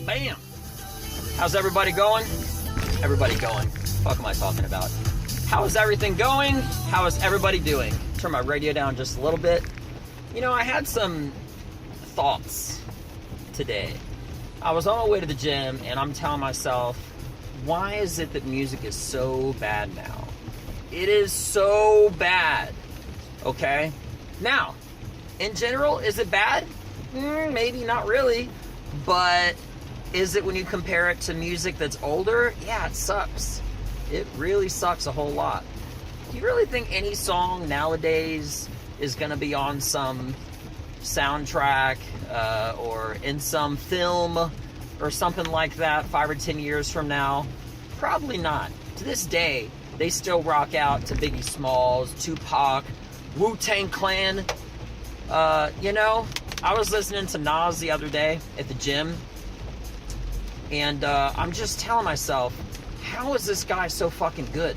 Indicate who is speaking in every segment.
Speaker 1: Bam! How's everybody going? Everybody going. What am I talking about? How is everything going? How is everybody doing? Turn my radio down just a little bit. You know, I had some thoughts today. I was on my way to the gym and I'm telling myself, why is it that music is so bad now? It is so bad. Okay? Now, in general, is it bad? Maybe not really. But is it when you compare it to music that's older? Yeah, it sucks. It really sucks a whole lot. Do you really think any song nowadays is going to be on some soundtrack or in some film or something like that 5 or 10 years from now? Probably not. To this day, they still rock out to Biggie Smalls, Tupac, Wu-Tang Clan. You know, I was listening to Nas the other day at the gym, and I'm just telling myself, how is this guy so fucking good?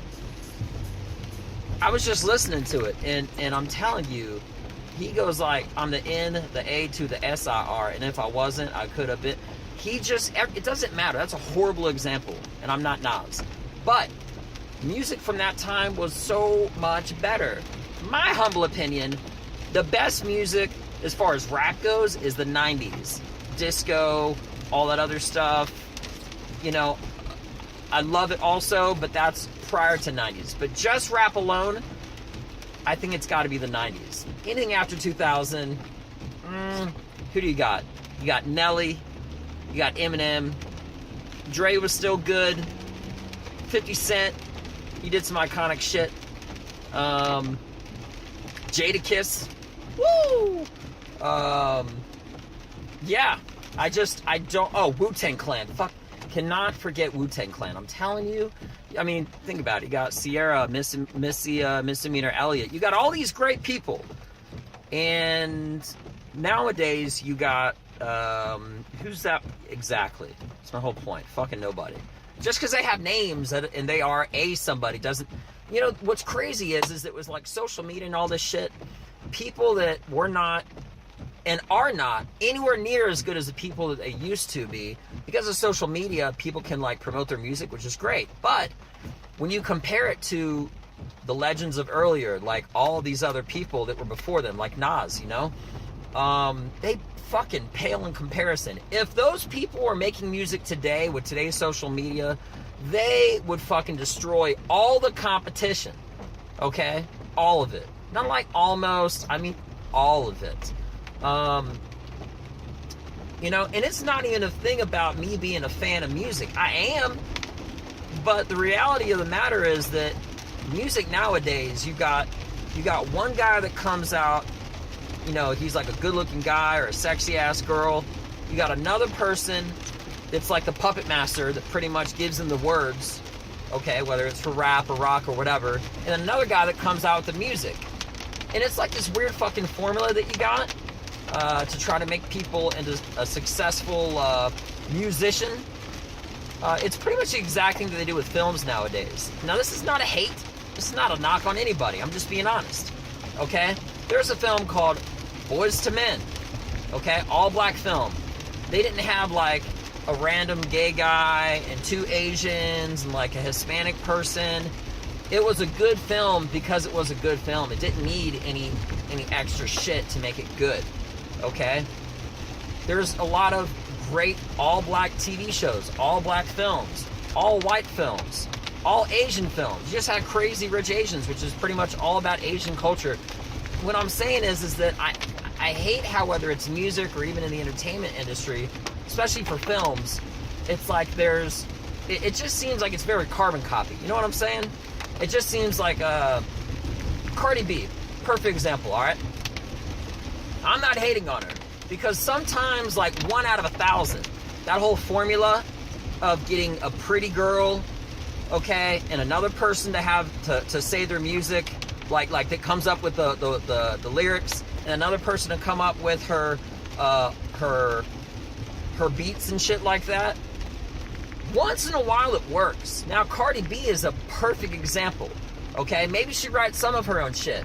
Speaker 1: I was just listening to it, and I'm telling you, he goes like, I'm the N, the A to the S-I-R, and if I wasn't, I could have been. He just, it doesn't matter. That's a horrible example, and I'm not Nas. But music from that time was so much better. My humble opinion, the best music as far as rap goes is the 90s. Disco, all that other stuff. You know, I love it also, but that's prior to 90s. But just rap alone, I think it's got to be the 90s. Anything after 2000, who do you got? You got Nelly, you got Eminem, Dre was still good, 50 Cent, he did some iconic shit, Jadakiss, woo! Yeah, I don't, Wu-Tang Clan, fuck, cannot forget Wu-Tang Clan, I'm telling you. I mean, think about it. You got Sierra, Misdemeanor Elliott. You got all these great people. And nowadays, you got, who's that exactly? That's my whole point. Fucking nobody. Just because they have names and they are somebody doesn't, you know, what's crazy is it was like social media and all this shit. People that were not and are not anywhere near as good as the people that they used to be. Because of social media, people can like promote their music, which is great. But when you compare it to the legends of earlier, like all these other people that were before them, like Nas, you know, they fucking pale in comparison. If those people were making music today with today's social media, they would fucking destroy all the competition. Okay? All of it. Not like almost, I mean all of it. You know, and it's not even a thing about me being a fan of music. I am, but the reality of the matter is that music nowadays, you got one guy that comes out, you know, he's like a good-looking guy or a sexy-ass girl. You got another person that's like the puppet master that pretty much gives them the words, okay, whether it's for rap or rock or whatever, and another guy that comes out with the music. And it's like this weird fucking formula that you got to try to make people into a successful musician. It's pretty much the exact thing that they do with films nowadays. Now, this is not a hate. This is not a knock on anybody. I'm just being honest. Okay? There's a film called Boys to Men. Okay? All black film. They didn't have like a random gay guy and 2 Asians and like a Hispanic person. It was a good film because it was a good film. It didn't need any extra shit to make it good. Okay? There's a lot of great all-black TV shows, all-black films, all-white films, all Asian films. You just had Crazy Rich Asians, which is pretty much all about Asian culture. What I'm saying is that I hate how, whether it's music or even in the entertainment industry, especially for films, it's like it just seems like it's very carbon copy. You know what I'm saying? It just seems like Cardi B, perfect example, all right? I'm not hating on her, because sometimes, like 1 out of 1,000, that whole formula of getting a pretty girl, okay, and another person to have to say their music, like that comes up with the lyrics, and another person to come up with her beats and shit like that. Once in a while it works. Now Cardi B is a perfect example. Okay, maybe she writes some of her own shit.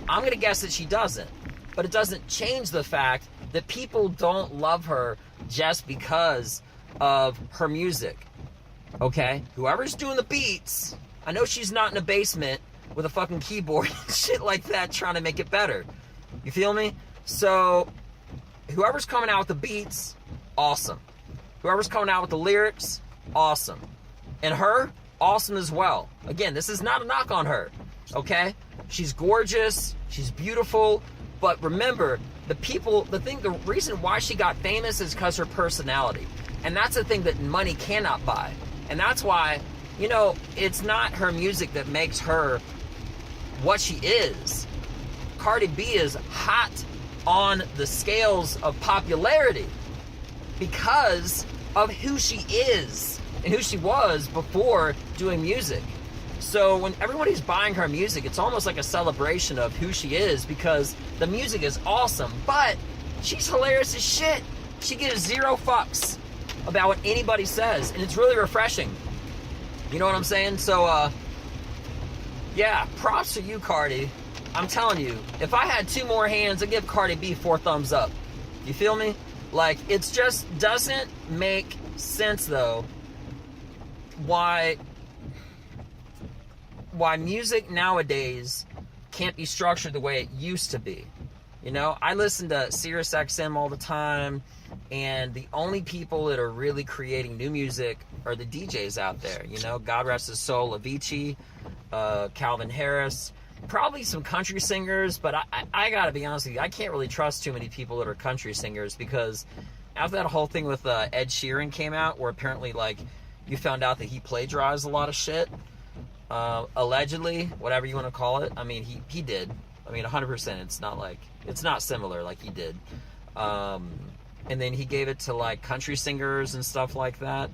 Speaker 1: I'm gonna guess that she doesn't. But it doesn't change the fact The people don't love her just because of her music, okay? Whoever's doing the beats, I know she's not in a basement with a fucking keyboard and shit like that trying to make it better. You feel me? So, whoever's coming out with the beats, awesome. Whoever's coming out with the lyrics, awesome. And her, awesome as well. Again, this is not a knock on her, okay? She's gorgeous, she's beautiful, but remember, the reason why she got famous is because her personality. And that's the thing that money cannot buy. And that's why, you know, it's not her music that makes her what she is. Cardi B is hot on the scales of popularity because of who she is and who she was before doing music. So when everybody's buying her music, it's almost like a celebration of who she is because the music is awesome, but she's hilarious as shit. She gives zero fucks about what anybody says, and it's really refreshing. You know what I'm saying? So, yeah, props to you, Cardi. I'm telling you, if I had 2 more hands, I'd give Cardi B 4 thumbs up. You feel me? Like, it just doesn't make sense, though, why music nowadays can't be structured the way it used to be. You know, I listen to Sirius XM all the time, and the only people that are really creating new music are the DJs out there. You know, God rest his soul, Avicii, Calvin Harris, probably some country singers, but I gotta be honest with you, I can't really trust too many people that are country singers, because after that whole thing with Ed Sheeran came out, where apparently, like, you found out that he plagiarized a lot of shit, allegedly, whatever you want to call it. I mean, he did. I mean, 100%. It's not like, it's not similar, like he did. And then he gave it to like country singers and stuff like that.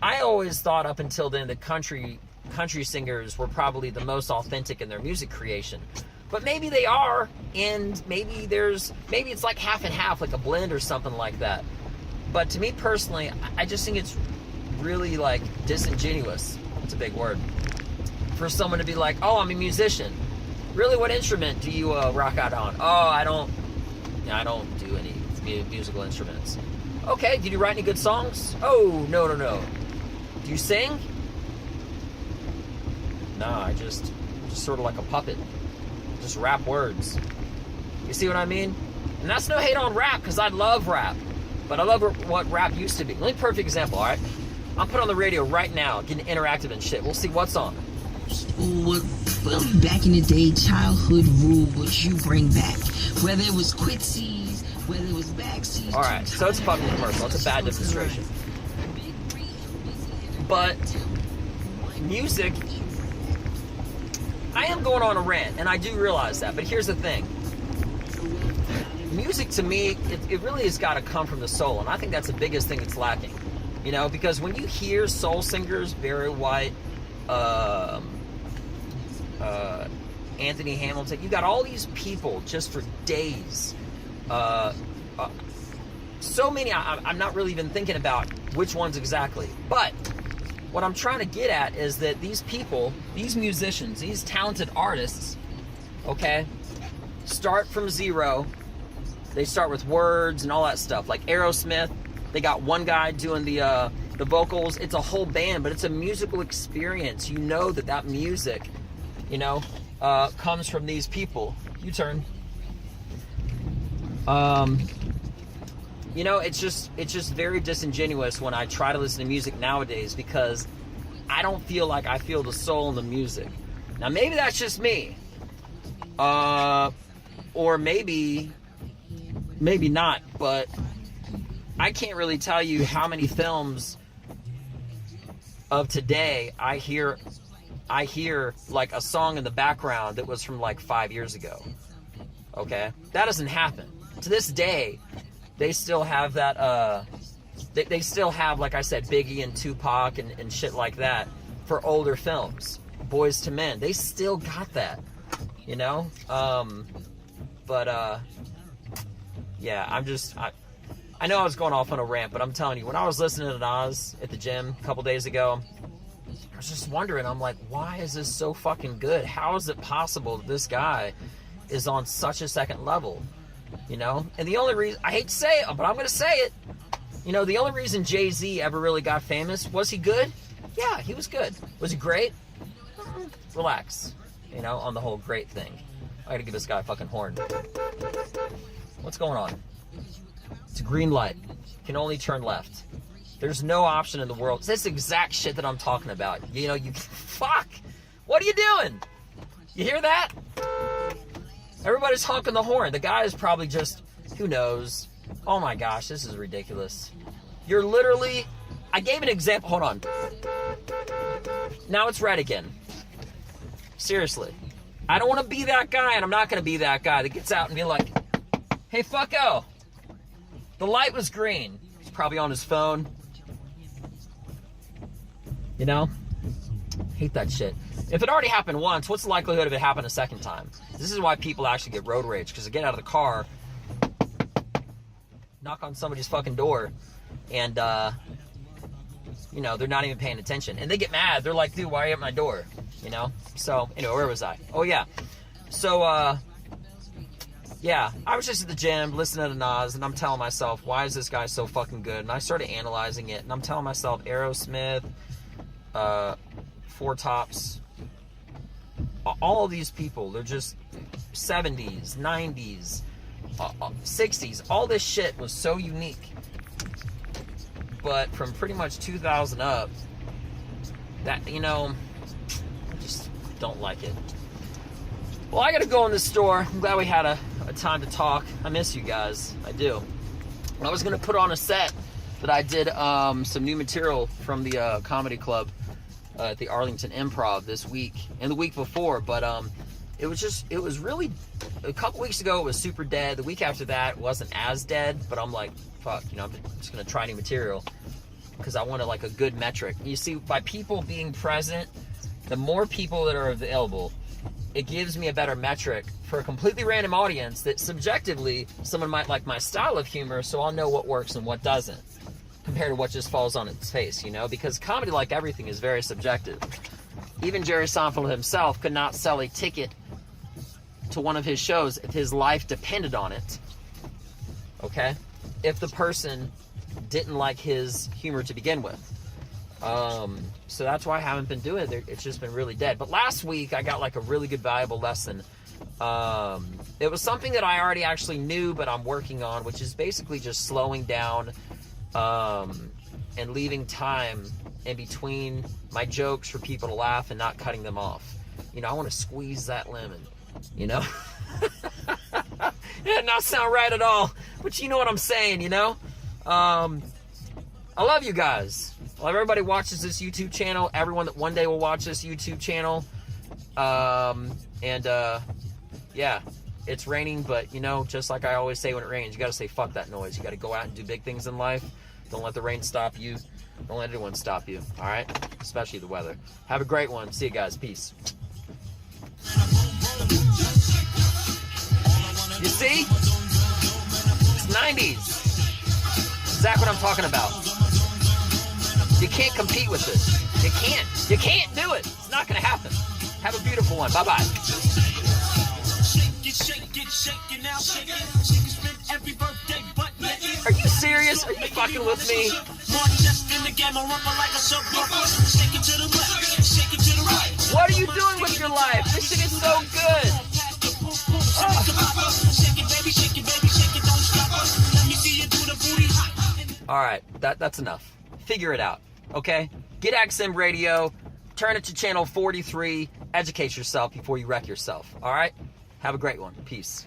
Speaker 1: I always thought up until then that country singers were probably the most authentic in their music creation. But maybe they are, and maybe it's like half and half, like a blend or something like that. But to me personally, I just think it's really like disingenuous. It's a big word. For someone to be like, oh, I'm a musician. Really, what instrument do you rock out on? Oh, I don't do any musical instruments. Okay, did you write any good songs? Oh, no. Do you sing? No, I just sort of like a puppet. Just rap words. You see what I mean? And that's no hate on rap, because I love rap. But I love what rap used to be. Let me perfect example, all right? I'm put on the radio right now, getting interactive and shit. We'll see what's on.
Speaker 2: Well, back in the day, childhood rule what you bring back. Whether it was quitsies, whether it was backseas.
Speaker 1: All right, so it's a fucking commercial. It's a bad demonstration. But music, I am going on a rant, and I do realize that. But here's the thing. Music, to me, it really has got to come from the soul, and I think that's the biggest thing that's lacking. You know, because when you hear soul singers, Barry White, Anthony Hamilton, you got all these people just for days. So many, I'm not really even thinking about which ones exactly. But what I'm trying to get at is that these people, these musicians, these talented artists, okay, start from zero. They start with words and all that stuff. Like Aerosmith, they got one guy doing the vocals. It's a whole band, but it's a musical experience. You know that music, you know, comes from these people. You turn. You know, it's just very disingenuous when I try to listen to music nowadays, because I don't feel like I feel the soul in the music. Now, maybe that's just me. Or maybe not, but I can't really tell you how many films of today I hear like a song in the background that was from like 5 years ago. Okay? That doesn't happen. To this day, they still have that, they still have, like I said, Biggie and Tupac and shit like that for older films. Boys to Men. They still got that, you know? Yeah, I know I was going off on a rant, but I'm telling you, when I was listening to Nas at the gym a couple days ago, I was just wondering, I'm like, why is this so fucking good? How is it possible that this guy is on such a second level? You know? And the only reason, I hate to say it, but I'm going to say it. You know, the only reason Jay-Z ever really got famous, was he good? Yeah, he was good. Was he great? Relax. You know, on the whole great thing. I gotta give this guy a fucking horn. What's going on? It's a green light. Can only turn left. There's no option in the world. It's this exact shit that I'm talking about. You know, you... Fuck! What are you doing? You hear that? Everybody's honking the horn. The guy is probably just... Who knows? Oh my gosh, this is ridiculous. You're literally... I gave an example. Hold on. Now it's red again. Seriously. I don't want to be that guy, and I'm not going to be that guy that gets out and be like, hey, fucko. The light was green. He's probably on his phone. You know? Hate that shit. If it already happened once, what's the likelihood of it happening a second time? This is why people actually get road rage, because they get out of the car, knock on somebody's fucking door, and, you know, they're not even paying attention. And they get mad. They're like, dude, why are you at my door? You know? So, anyway, where was I? Oh, yeah. So, yeah, I was just at the gym listening to Nas, and I'm telling myself, why is this guy so fucking good? And I started analyzing it, and I'm telling myself, Aerosmith, Four Tops, all of these people, they're just 70s, 90s, 60s. All this shit was so unique. But from pretty much 2000 up, that, you know, I just don't like it. Well, I gotta go in the store. I'm glad we had a time to talk. I miss you guys. I do. I was gonna put on a set that I did some new material from the comedy club at the Arlington Improv this week and the week before, but it was really, a couple weeks ago it was super dead. The week after that it wasn't as dead, but I'm like, fuck, you know, I'm just gonna try new material because I wanted like a good metric. You see, by people being present, the more people that are available, it gives me a better metric for a completely random audience that subjectively someone might like my style of humor, so I'll know what works and what doesn't, compared to what just falls on its face, you know? Because comedy, like everything, is very subjective. Even Jerry Seinfeld himself could not sell a ticket to one of his shows if his life depended on it, okay? If the person didn't like his humor to begin with. So that's why I haven't been doing it. It's just been really dead. But last week, I got like a really good, valuable lesson. It was something that I already actually knew, but I'm working on, which is basically just slowing down and leaving time in between my jokes for people to laugh and not cutting them off. You know, I want to squeeze that lemon, you know? It did not sound right at all, but you know what I'm saying, you know? I love you guys. I love everybody watches this YouTube channel, everyone that one day will watch this YouTube channel. Yeah, it's raining, but you know, just like I always say when it rains, you gotta say fuck that noise. You gotta go out and do big things in life. Don't let the rain stop you. Don't let anyone stop you, alright? Especially the weather. Have a great one. See you guys. Peace. You see? It's 90s. Exactly what I'm talking about. You can't compete with this. You can't. You can't do it. It's not going to happen. Have a beautiful one. Bye-bye. Are you serious? Are you fucking with me? What are you doing with your life? This shit is so good. All right, that's enough. Figure it out, okay? Get XM Radio, turn it to channel 43, educate yourself before you wreck yourself, all right? Have a great one. Peace.